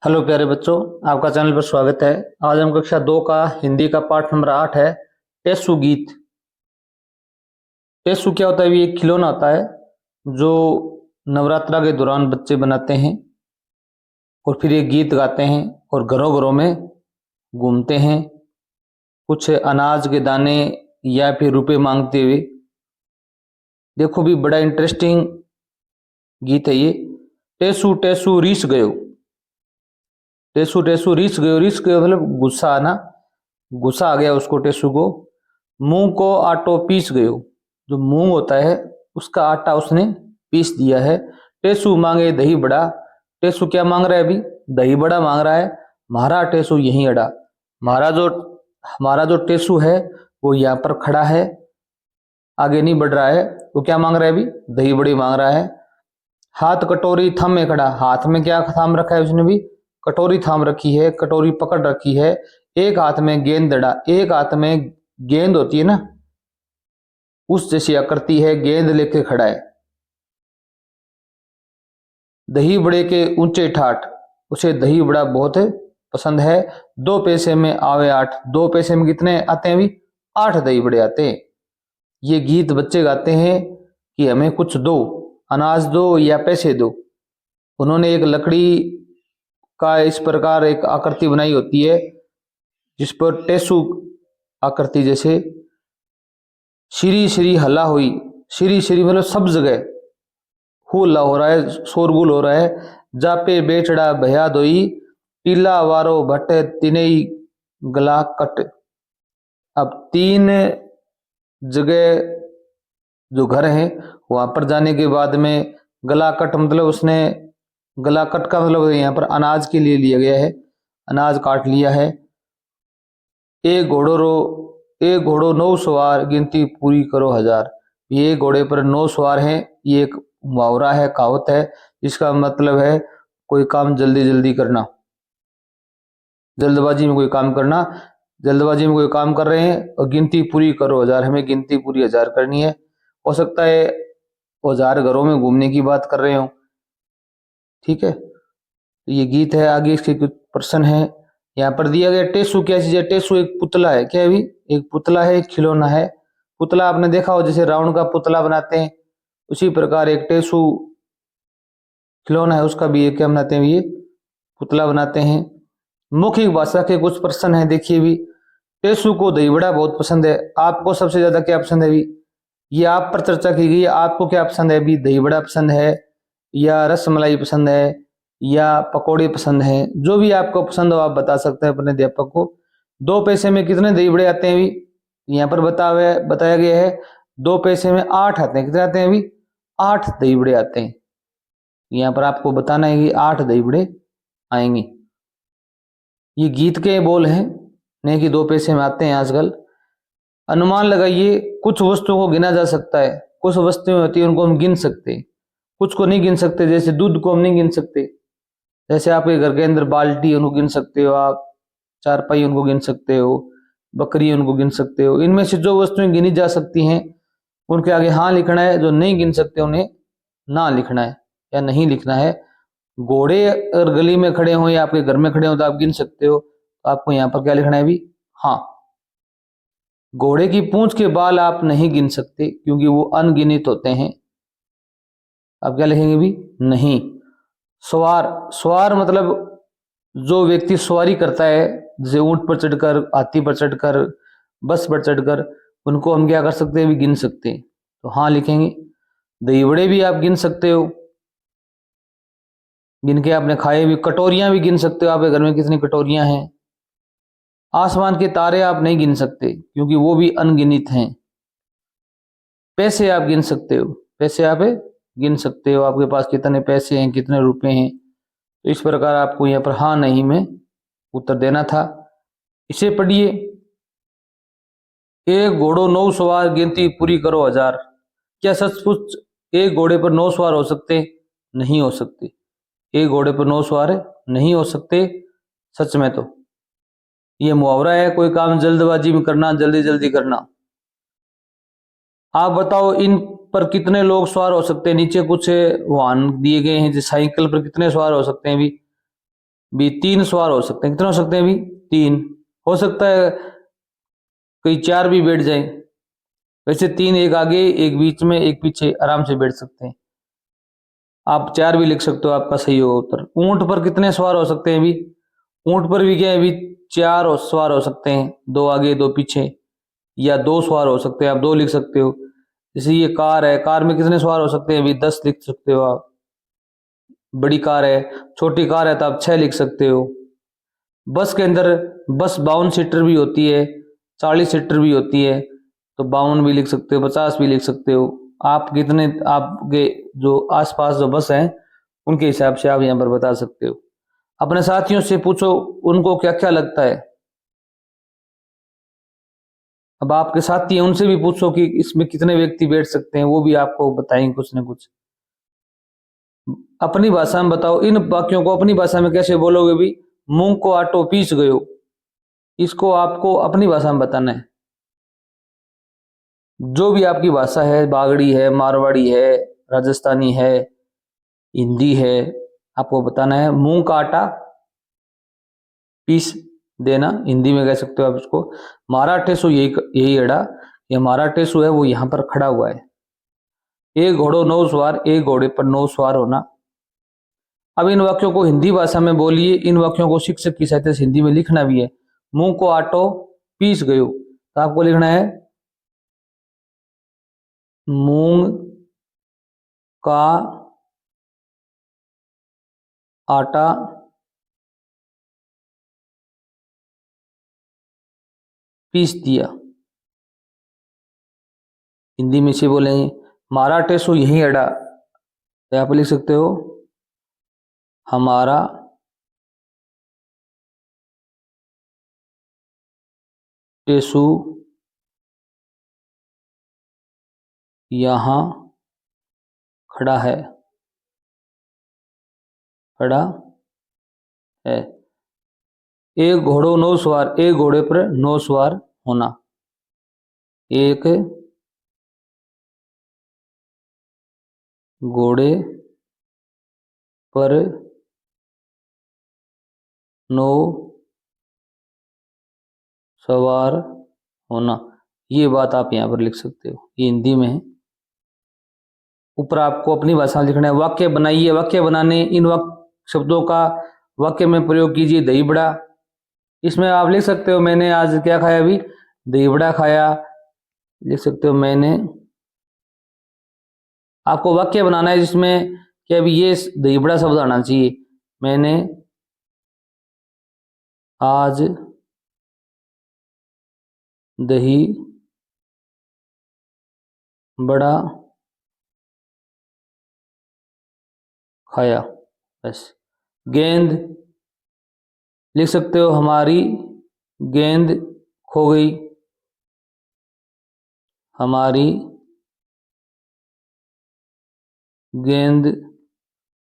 Hello प्यारे बच्चों, आपका चैनल पर स्वागत है। आज हम कक्षा 2 का हिंदी का पाठ नंबर 8 है टेसु गीत। टेसु क्या होता है? ये एक खिलौना होता है जो नवरात्रा के दौरान बच्चे बनाते हैं और फिर ये गीत गाते हैं और घरों घरों में घूमते हैं, कुछ अनाज के दाने या फिर रुपए मांगते हुए। देखो भी, बड़ा इंटरेस्टिंग गीत है ये। टेसु टेसु रीस गयो, टेसु टेसु रीस गयो। रीस गयो मतलब गुस्सा आना, गुस्सा आ गया उसको टेसु को। मूंग को आटो पीस गयो, जो मूंग होता है उसका आटा उसने पीस दिया है। टेसु मांगे दही बड़ा, टेसु क्या मांग रहा है अभी? दही बड़ा मांग रहा है। महारा टेसु यहीं अड़ा, हमारा जो टेसु है वो यहाँ पर खड़ा है, आगे नहीं बढ़ रहा है। वो क्या मांग रहा है अभी? दही बड़ी मांग रहा है। हाथ कटोरी थामे खड़ा, हाथ में क्या थाम रखा है उसने भी? कटोरी थाम रखी है, कटोरी पकड़ रखी है। एक हाथ में गेंद दड़ा, एक हाथ में गेंद होती है ना, उस जैसी आकृति है, गेंद लेके खड़ा है। दही बड़े के ऊंचे ठाठ, उसे दही बड़ा बहुत पसंद है। 2 पैसे में आवे 8, 2 पैसे में कितने आते हैं अभी? 8 दही बड़े आते हैं। ये गीत बच्चे गाते हैं कि हमें कुछ दो, अनाज दो या पैसे दो। उन्होंने एक लकड़ी का इस प्रकार एक आकृति बनाई होती है जिस पर टेसु आकृति जैसे। श्री श्री हल्ला हुई, श्री श्री मतलब सब जगह हुल्ला हो रहा है, शोरगुल हो रहा है। जापे बेचड़ा भया दोई, टीला वारो भट्ट तिनई गला कट। अब 3 जगह जो घर हैं वहां पर जाने के बाद में गला कट मतलब उसने, गला कट का मतलब यहाँ पर अनाज के लिए लिया गया है, अनाज काट लिया है। एक घोड़ो 9 सवार, गिनती पूरी करो 1000। ये घोड़े पर 9 सवार हैं, ये एक मुहावरा है, कहावत है, इसका मतलब है कोई काम जल्दी जल्दी करना, जल्दबाजी में कोई काम करना। जल्दबाजी में कोई काम कर रहे हैं और गिनती पूरी करो 1000, हमें गिनती पूरी 1000 करनी है। हो सकता है 1000 घरों में घूमने की बात कर रहे हो, ठीक है। तो ये गीत है, आगे इसके कुछ प्रश्न है। यहाँ पर दिया गया टेसु क्या चीज है? टेसु एक पुतला है। क्या है भी? एक पुतला है, एक खिलौना है। पुतला आपने देखा हो, जैसे रावण का पुतला बनाते हैं, उसी प्रकार एक टेसु खिलौना है, उसका भी एक क्या बनाते हैं? ये पुतला बनाते हैं। मौखिक भाषा के कुछ प्रश्न है, देखिए भी। टेसु को दही बड़ा बहुत पसंद है, आपको सबसे ज्यादा क्या पसंद है भी? ये आप पर चर्चा की गई है, आपको क्या पसंद है भी? दही बड़ा पसंद है या रसमलाई पसंद है या पकौड़े पसंद है? जो भी आपको पसंद हो आप बता सकते हैं अपने अध्यापक को। 2 पैसे में कितने दही बड़े आते हैं भी? यहाँ पर बताया गया है 2 पैसे में 8 आते हैं। कितने आते हैं भी? 8 दही बड़े आते हैं। यहाँ पर आपको बताना है कि 8 दही बड़े आएंगे। ये गीत के बोल हैं, नहीं कि 2 पैसे में आते हैं आजकल। अनुमान लगाइए, कुछ वस्तुओं को गिना जा सकता है, कुछ वस्तुएं होती है उनको हम गिन सकते हैं, कुछ को नहीं गिन सकते। जैसे दूध को हम नहीं गिन सकते, जैसे आपके घर के अंदर बाल्टी उनको गिन सकते हो आप, चारपाई उनको गिन सकते हो, बकरी उनको गिन सकते हो। इनमें से जो वस्तुएं गिनी जा सकती हैं उनके आगे हाँ लिखना है, जो नहीं गिन सकते उन्हें ना लिखना है या नहीं लिखना है। घोड़े अगर गली में खड़े हो या आपके घर में खड़े हो तो आप गिन सकते हो, तो आपको यहाँ पर क्या लिखना है भी? हाँ। घोड़े की पूंछ के बाल आप नहीं गिन सकते क्योंकि वो अनगिनित होते हैं, आप क्या लिखेंगे भी? नहीं। सवार, सवार मतलब जो व्यक्ति सवारी करता है, जैसे ऊंट पर चढ़कर, हाथी पर चढ़कर, बस पर चढ़कर, उनको हम क्या कर सकते हैं भी? गिन सकते हैं, तो हाँ लिखेंगे। दही बड़े भी आप गिन सकते हो, गिन के आपने खाए भी। कटोरियां भी गिन सकते हो, आपके घर में कितनी कटोरियां हैं। आसमान के तारे आप नहीं गिन सकते क्योंकि वो भी अनगिनित हैं। पैसे आप गिन सकते हो, पैसे आप गिन सकते हो, आपके पास कितने पैसे हैं, कितने रुपए हैं। तो इस प्रकार आपको यहाँ पर हाँ नहीं में उत्तर देना था। इसे पढ़िए। एक घोड़ो 9 सवार, गिनती पूरी करो 1000। क्या सचमुच एक घोड़े पर 9 सवार हो सकते? नहीं हो सकते। एक घोड़े पर 9 सवार नहीं हो सकते सच में। तो ये मुहावरा है, कोई काम जल्दबाजी में करना, जल्दी जल्दी करना। आप बताओ इन पर कितने लोग सवार हो सकते हैं? नीचे कुछ वाहन दिए गए हैं, जैसे साइकिल पर कितने सवार हो सकते हैं भी? भी 3 सवार हो सकते हैं। कितने हो सकते हैं भी? 3 हो सकता है, कई 4 भी बैठ जाएं। वैसे 3, एक आगे एक बीच में एक पीछे आराम से बैठ सकते हैं। आप 4 भी लिख सकते हो, आपका सही होगा उत्तर। ऊंट पर कितने सवार हो सकते हैं भी? ऊंट पर भी क्या है भी? 4 सवार हो सकते हैं, 2 आगे 2 पीछे, या 2 सवार हो सकते हैं, आप 2 लिख सकते हो। जैसे ये कार है, कार में कितने सवार हो सकते हैं भी? 10 लिख सकते हो आप। बड़ी कार है, छोटी कार है तो आप 6 लिख सकते हो। बस के अंदर, बस 52 सीटर भी होती है, 40 सीटर भी होती है, तो 52 भी लिख सकते हो, 50 भी लिख सकते हो। आप कितने, आपके जो आसपास जो बस हैं उनके हिसाब से आप यहाँ पर बता सकते हो। अपने साथियों से पूछो उनको क्या क्या लगता है। अब आपके साथी हैं उनसे भी पूछो कि इसमें कितने व्यक्ति बैठ सकते हैं, वो भी आपको बताएंगे कुछ ना कुछ। अपनी भाषा में बताओ, इन वाक्यों को अपनी भाषा में कैसे बोलोगे भी? मूंग को आटो पीस गयो, इसको आपको अपनी भाषा में बताना है। जो भी आपकी भाषा है, बागड़ी है, मारवाड़ी है, राजस्थानी है, हिंदी है, आपको बताना है मूंग का आटा पीस देना। हिंदी में कह सकते हो आप इसको। मारा टेसु, यही यही एड़ा, ये मारा टेसु है वो यहाँ पर खड़ा हुआ है। एक घोड़ो 9 सवार, एक घोड़े पर 9 सवार होना। अब इन वाक्यों को हिंदी भाषा में बोलिए। इन वाक्यों को शिक्षक की सहायता से हिंदी में लिखना भी है। मूंग को आटो पीस गयो, तो आपको लिखना है मूंग का आटा पीस दिया। हिंदी में से बोलेंगे मारा टेसु यही अड़ा, तो आप लिख सकते हो हमारा टेसु यहाँ खड़ा है, खड़ा है। एक घोड़ो 9 सवार, एक घोड़े पर 9 सवार होना। एक घोड़े पर 9 सवार होना, ये बात आप यहाँ पर लिख सकते हो। ये हिंदी में है। ऊपर आपको अपनी भाषा में लिखना है। वाक्य बनाइए। वाक्य बनाने, इन शब्दों का वाक्य में प्रयोग कीजिए। दही बड़ा, इसमें आप लिख सकते हो मैंने आज क्या खाया अभी? दही बड़ा खाया, लिख सकते हो मैंने। आपको वाक्य बनाना है जिसमें कि अभी ये दही बड़ा शब्द आना चाहिए। मैंने आज दही बड़ा खाया, बस। गेंद लिख सकते हो हमारी गेंद खो गई, हमारी गेंद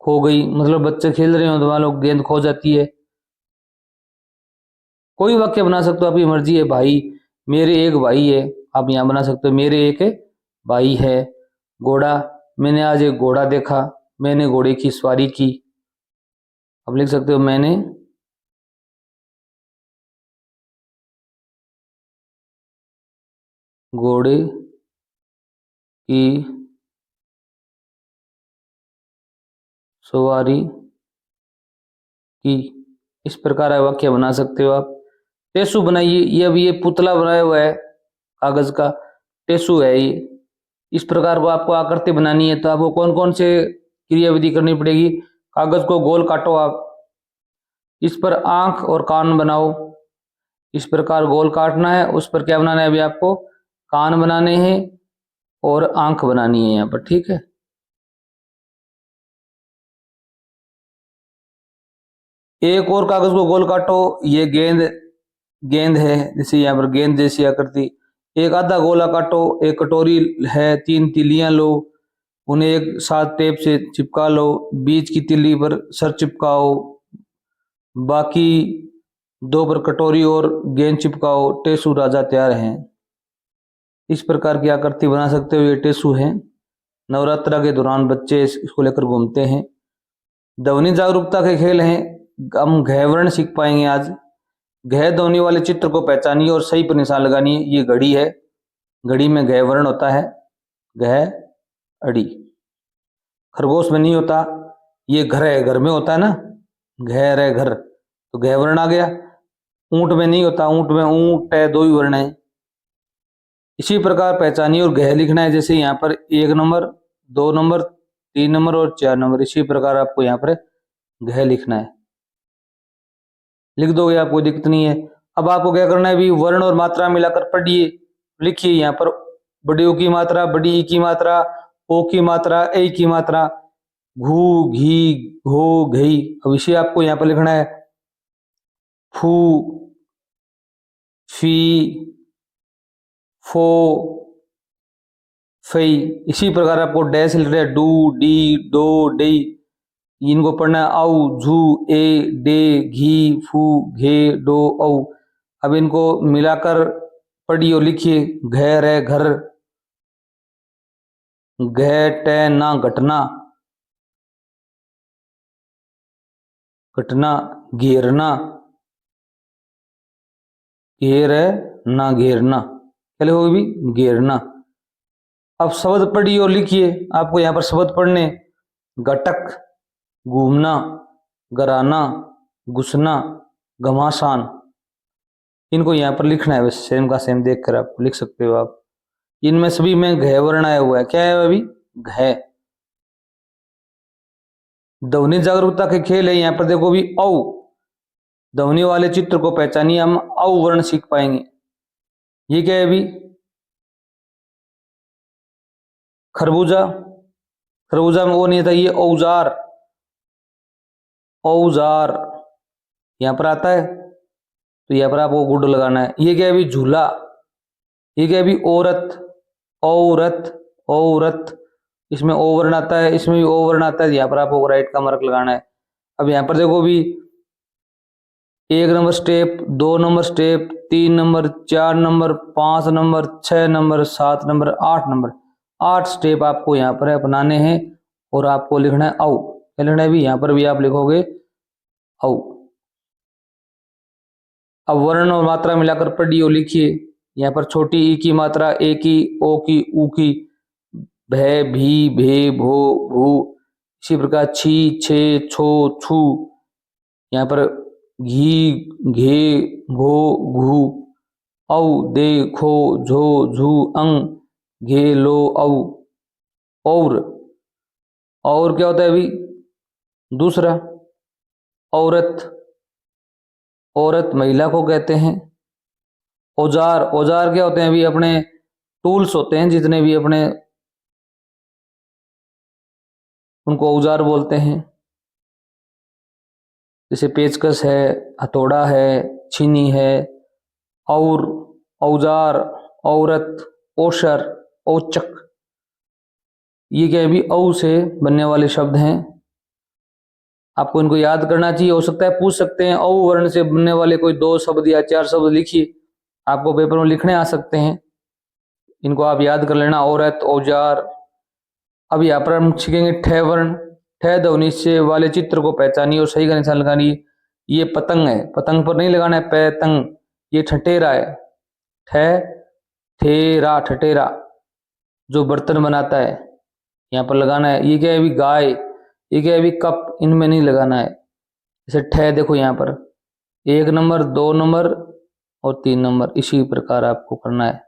खो गई, मतलब बच्चे खेल रहे हो तो मान लो गेंद खो जाती है। कोई वाक्य बना सकते हो, आपकी मर्जी है। भाई, मेरे एक भाई है, आप यहां बना सकते हो मेरे एक भाई है। घोड़ा, मैंने आज एक घोड़ा देखा, मैंने घोड़े की सवारी की। अब लिख सकते हो मैंने घोड़े की सवारी की। इस प्रकार वाक्य बना सकते हो आप। टेसु बनाइए। ये अब ये पुतला बनाया हुआ है कागज का, टेसु है ये। इस प्रकार को आपको आकृति बनानी है तो आपको कौन कौन से क्रियाविधि करनी पड़ेगी? कागज को गोल काटो आप, इस पर आंख और कान बनाओ। इस प्रकार गोल काटना है, उस पर क्या बनाना है अभी आपको? कान बनाने हैं और आंख बनानी है यहाँ पर, ठीक है। एक और कागज को गोल काटो। ये गेंद, गेंद है, जैसे यहाँ पर गेंद जैसी आकृति। एक आधा गोला काटो। एक कटोरी है, 3 तिल्लियां लो, उन्हें एक साथ टेप से चिपका लो। बीच की तिल्ली पर सर चिपकाओ, बाकी 2 पर कटोरी और गेंद चिपकाओ। टेसु राजा तैयार हैं। इस प्रकार की आकृति बना सकते हो। ये टेसु है। नवरात्रा के दौरान बच्चे इसको लेकर घूमते हैं। ध्वनि जागरूकता के खेल हैं। हम घ वर्ण सीख पाएंगे आज। घ ध्वनि वाले चित्र को पहचानिए और सही पर निशान लगानिए। ये घड़ी है, घड़ी में घ वर्ण होता है, घ अड़ी। खरगोश में नहीं होता, ये घर है, घर में होता है ना, घर है घर, तो घ वर्ण आ गया। ऊंट में नहीं होता, ऊंट में ऊंट है, दो ही वर्ण है। इसी प्रकार पहचानिए और घ लिखना है, जैसे यहाँ पर 1 नंबर, 2 नंबर, 3 नंबर और 4 नंबर, इसी प्रकार आपको यहाँ पर घ लिखना है। लिख दोगे आप, कोई दिक्कत नहीं है। अब आपको क्या करना है, भी वर्ण और मात्रा मिलाकर पढ़िए, लिखिए। यहाँ पर बड़ी ओ की मात्रा, बड़ी ई की मात्रा, ओ की मात्रा, ए की मात्रा, घू, घी, घो, घई। अब इसे आपको यहाँ पर लिखना है फू, फी, फो, फई। इसी प्रकार आपको डैश लिख रहे हैं, डू, डी, डो, डई। इनको पढ़ना है औ, झू, ए, डे, घी, फू, घे, डो, औ। अब इनको मिलाकर पढ़िए और लिखिए। घर है घर, घटना घटना, घटना घेरना, घेर है ना घेरना, चले हो भी घेरना। अब शब्द पढ़िए और लिखिए। आपको यहाँ पर शब्द पढ़ने, घटक घूमना, गराना, घुसना, घमासान। इनको यहाँ पर लिखना है, बस सेम का सेम देख कर आप लिख सकते हो। आप इनमें सभी में घ वर्ण आया हुआ है। क्या है अभी? घ। ध्वनि जागरूकता के खेल है। यहाँ पर देखो भी औ, ध्वनि वाले चित्र को पहचानिए, हम औ वर्ण सीख पाएंगे। ये क्या है अभी? खरबूजा, खरबूजा में वो नहीं था, ये औजार, औजार यहां पर आता है, तो यहां पर आपको गुड लगाना है। ये क्या है अभी? झूला। ये क्या है अभी? औरत, औरत, औरत। इसमें ओ वर्ण आता है, इसमें भी ओ वर्ण आता है, यहाँ पर आपको राइट का मार्क लगाना है। अब यहाँ पर देखो भी 1 number step, 2 number step, 3 number, 4 number, 5 number, 6 number, 7 number, 8 number, 8 step आपको यहाँ पर अपनाने हैं और आपको लिखना है औ। क्या लिखना है भी? यहाँ पर भी आप लिखोगे औ। अब वर्ण और मात्रा मिलाकर पढ़िए और लिखिए। यहाँ पर छोटी ई की मात्रा, ए की, ओ की, ऊ की, भे, भी, भे, भो, भू। इसी प्रकार छी, छे, छो, छू। यहाँ पर घी, घे, घो, घू, औ, दे, खो, झो, झू, अंग, घे, लो, औ। और क्या होता है अभी? दूसरा, औरत, औरत महिला को कहते हैं। औजार, औजार क्या होते हैं अभी? अपने टूल्स होते हैं जितने भी अपने, उनको औजार बोलते हैं। जैसे पेचकस है, हथौड़ा है, छीनी है, और, औजार, औरत, ओशर, औचक। ये क्या है भी? औ से बनने वाले शब्द हैं। आपको इनको याद करना चाहिए। हो सकता है पूछ सकते हैं, औ वर्ण से बनने वाले कोई 2 शब्द या 4 शब्द लिखिए, आपको पेपर में लिखने आ सकते हैं। इनको आप याद कर लेना, औरत, औजार। अब यहाँ पर हम सीखेंगे ठ वर्ण। ठ ध्वनि से वाले चित्र को पहचानिए और सही का निशान लगानिए। ये पतंग है, पतंग पर नहीं लगाना है पैतंग, ये ठठेरा है, ठ ठेरा, ठठेरा जो बर्तन बनाता है, यहाँ पर लगाना है। ये क्या है अभी? गाय। ये क्या है अभी? कप। इनमें नहीं लगाना है। जैसे ठ देखो यहाँ पर 1 नंबर, 2 नंबर और 3 नंबर, इसी प्रकार आपको करना है।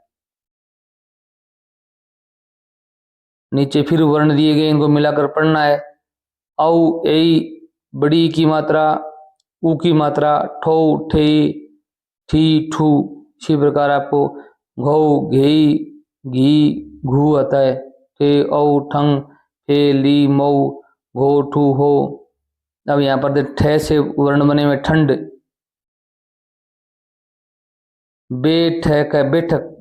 नीचे फिर वर्ण दिए गए, इनको मिलाकर पढ़ना है। औ, ए, बड़ी की मात्रा, ऊ की मात्रा, ठो, ठे, ठी, ठू। इसी प्रकार आपको घो, घेई, घी, घू आता है। ठे, औ, ठंग, ठे, ली, मऊ, घो, ठू, हो। अब यहाँ पर ठ से वर्ण बने हुए ठंड, बैठक है, बैठक,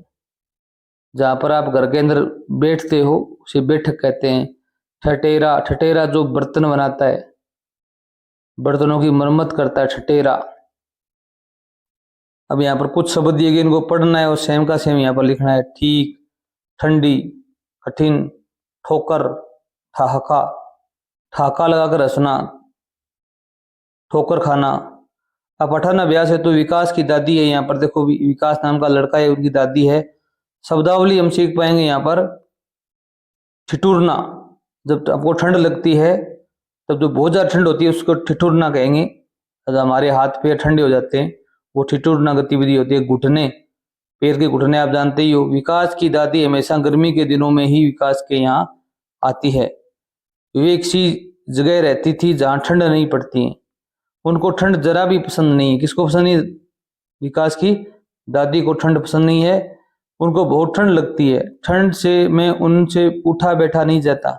जहां पर आप घर के अंदर बैठते हो उसे बैठक कहते हैं। ठठेरा, ठठेरा जो बर्तन बनाता है, बर्तनों की मरम्मत करता है, ठठेरा। अब यहाँ पर कुछ शब्द दिए गए, इनको पढ़ना है और सेम का सेम यहाँ पर लिखना है। ठीक, ठंडी, कठिन, ठोकर, ठहाका, ठाका लगाकर हंसना, ठोकर खाना। अब पठन अभ्यास है तो विकास की दादी है, यहाँ पर देखो विकास नाम का लड़का है, उनकी दादी है। शब्दावली हम सीख पाएंगे यहाँ पर ठिठुरना, जब आपको ठंड लगती है तब जो बहुत ज्यादा ठंड होती है उसको ठिठुरना कहेंगे। जब हमारे हाथ पैर ठंडे हो जाते हैं वो ठिठुरना गतिविधि होती है। घुटने, पैर के घुटने आप जानते ही हो। विकास की दादी हमेशा गर्मी के दिनों में ही विकास के यहाँ आती है। वे एक सी जगह रहती थी जहाँ ठंड नहीं पड़ती है। उनको ठंड जरा भी पसंद नहीं है। किसको पसंद नहीं? विकास की दादी को ठंड पसंद नहीं है। उनको बहुत ठंड लगती है। ठंड से मैं उनसे उठा बैठा नहीं जाता,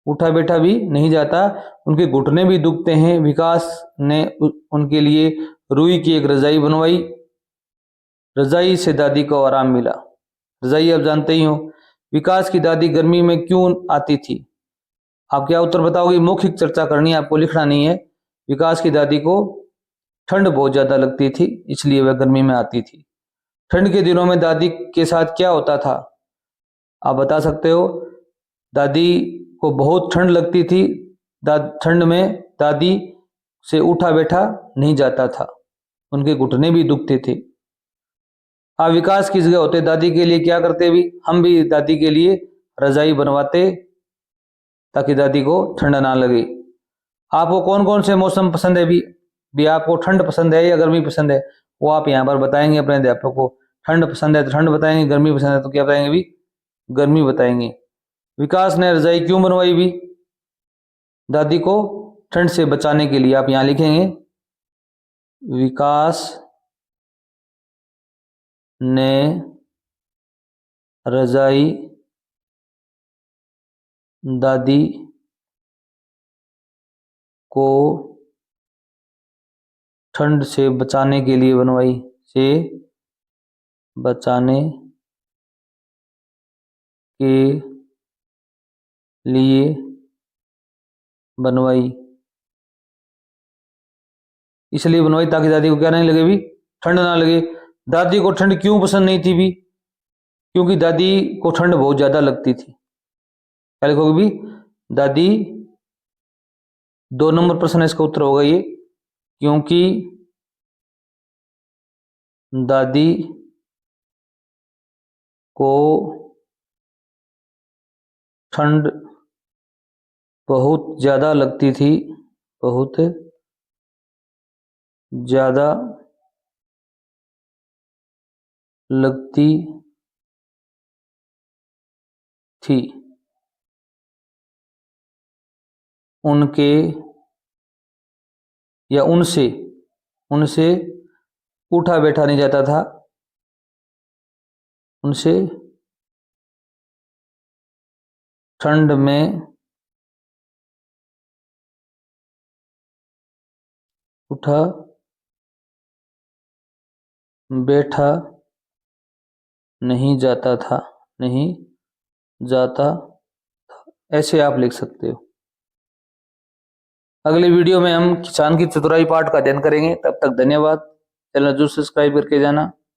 उठा बैठा भी नहीं जाता। उनके घुटने भी दुखते हैं। विकास ने उनके लिए रुई की एक रजाई बनवाई। रजाई से दादी को आराम मिला। रजाई आप जानते ही हो। विकास की दादी गर्मी में क्यों आती थी? आप क्या उत्तर बताओगे? मौखिक चर्चा करनी है, आपको लिखना नहीं है। विकास की दादी को ठंड बहुत ज्यादा लगती थी इसलिए वह गर्मी में आती थी। ठंड के दिनों में दादी के साथ क्या होता था? आप बता सकते हो। दादी को बहुत ठंड लगती थी। ठंड में दादी से उठा बैठा नहीं जाता था, उनके घुटने भी दुखते थे। आप विकास की जगह होते दादी के लिए क्या करते? भी हम भी दादी के लिए रजाई बनवाते ताकि दादी को ठंड ना लगे। आपको कौन कौन से मौसम पसंद है? भी आपको ठंड पसंद है या गर्मी पसंद है, वो आप यहाँ पर बताएंगे अपने अध्यापक को। ठंड पसंद है तो ठंड बताएंगे, गर्मी पसंद है तो क्या बताएंगे? भी गर्मी बताएंगे। विकास ने रजाई क्यों बनवाई? भी दादी को ठंड से बचाने के लिए। आप यहाँ लिखेंगे विकास ने रजाई दादी को ठंड से बचाने के लिए बनवाई, से बचाने के लिए बनवाई। इसलिए बनवाई ताकि दादी को क्या नहीं लगे? भी ठंड ना लगे। दादी को ठंड क्यों पसंद नहीं थी? भी क्योंकि दादी को ठंड बहुत ज्यादा लगती थी। क्या लिखोगे? भी दादी, 2 नंबर प्रश्न इसका उत्तर होगा ये, क्योंकि दादी को ठंड बहुत ज्यादा लगती थी, बहुत ज्यादा लगती थी। उनके या उनसे उनसे उठा बैठा नहीं जाता था, उनसे ठंड में उठा बैठा नहीं जाता था, नहीं जाता था। ऐसे आप लिख सकते हो। अगली वीडियो में हम किसान की चतुराई पाठ का अध्ययन करेंगे। तब तक धन्यवाद। चैनल जरूर सब्सक्राइब करके जाना।